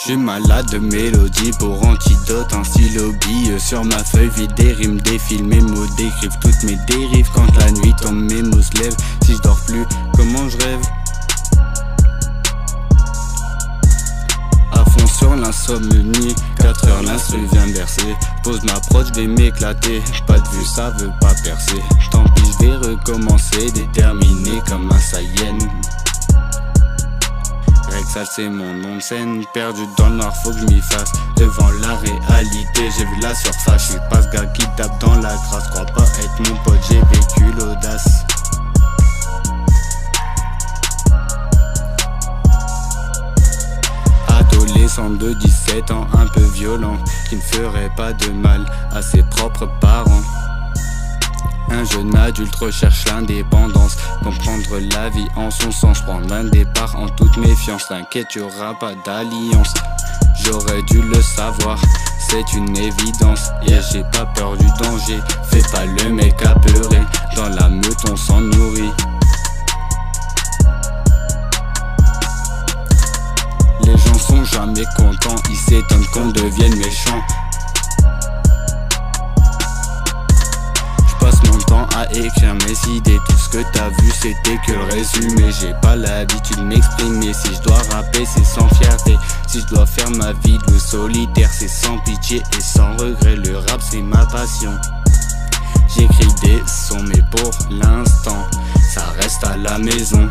J'suis malade de mélodie pour antidote, un stylo bille sur ma feuille vide, des rimes défilent, mes mots décrivent toutes mes dérives. Quand la nuit tombe, mes mots se lèvent. Si je dors plus, comment je rêve? À fond sur l'insomnie, 4 heures l'instru vient bercer. Pose ma prod, j'vais m'éclater. Pas de vue, ça veut pas percer. Tant pis, j'vais recommencer, déterminé comme un Saiyan. Rexal c'est mon nom de scène, perdu dans le noir faut que je m'y fasse. Devant la réalité, j'ai vu la surface. J'suis pas ce gars qui tape dans la crasse. Crois pas être mon pote, j'ai vécu l'audace. Adolescent de 17 ans, un peu violent, qui ne ferait pas de mal à ses propres parents. Un jeune adulte recherche l'indépendance, comprendre la vie en son sens, prendre un départ en toute méfiance. T'inquiète, y'aura pas d'alliance, j'aurais dû le savoir, c'est une évidence. Yeah, j'ai pas peur du danger, fais pas le mec apeuré, dans la meute on s'en nourrit. Les gens sont jamais contents, ils s'étonnent qu'on devienne méchant. À écrire mes idées, tout ce que t'as vu c'était que le résumé. J'ai pas l'habitude de m'exprimer, si je dois rapper c'est sans fierté. Si je dois faire ma vie de loup solitaire, c'est sans pitié et sans regret. Le rap c'est ma passion. J'écris des sons mais pour l'instant ça reste à la maison.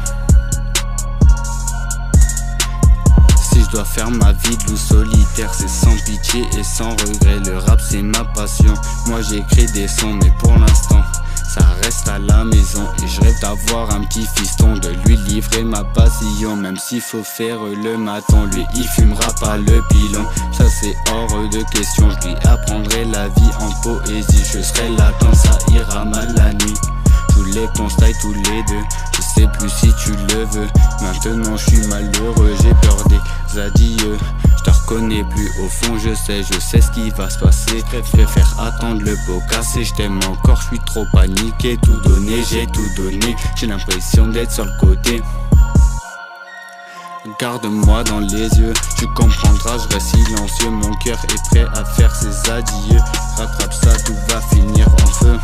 Si je dois faire ma vie de loup solitaire, c'est sans pitié et sans regret. Le rap c'est ma passion. Moi j'écris des sons mais pour l'instant ça reste à la maison. Et je rêve d'avoir un petit fiston, de lui livrer ma passion. Même s'il faut faire le maton, lui il fumera pas le pilon. Ça c'est hors de question, je lui apprendrai la vie en poésie. Je serai là quand ça ira mal la nuit. Tous les constats tous les deux, je sais plus si tu le veux. Maintenant je suis malheureux, j'ai peur des adieux. Je te reconnais plus, au fond je sais ce qui va se passer. Préfère attendre le pot cassé, je t'aime encore, je suis trop paniqué. Tout donné, j'ai tout donné, j'ai l'impression d'être sur le côté. Garde-moi dans les yeux, tu comprendras, je reste silencieux. Mon cœur est prêt à faire ses adieux. Rattrape ça, tout va finir en feu.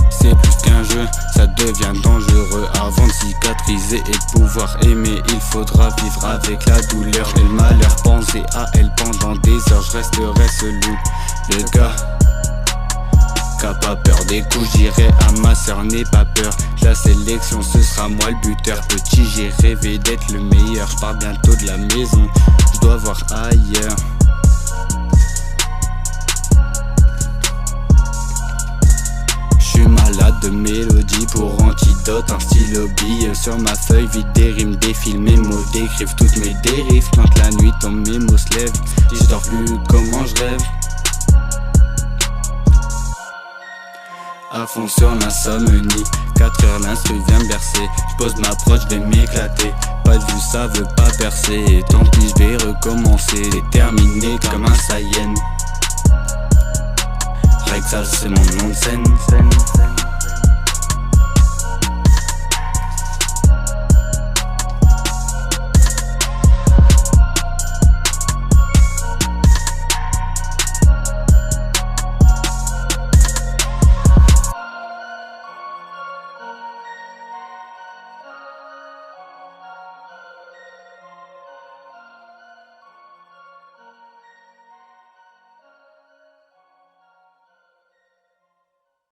C'est plus qu'un jeu, ça devient dangereux. Avant de cicatriser et de pouvoir aimer, il faudra vivre avec la douleur et le malheur. Penser à elle pendant des heures, je resterai celui, le gars qu'a pas peur des coups. J'irai à ma sœur, n'aie pas peur, la sélection ce sera moi le buteur. Petit j'ai rêvé d'être le meilleur, je pars bientôt de la maison, je dois voir ailleurs. Malade de mélodie pour antidote, un stylo bille sur ma feuille vide, des rimes défilent, mes mots décrivent toutes mes dérives. Quand la nuit tombe, mes mots se lèvent. Si je dors plus, comment je rêve? À fond sur l'insomnie, 4 heures l'instru vient me bercer. Je pose ma prod, je vais m'éclater. Pas de vue, ça veut pas percer. Et tant pis, je vais recommencer, déterminé comme un Saiyan. Rexal c'est mon nom de scène.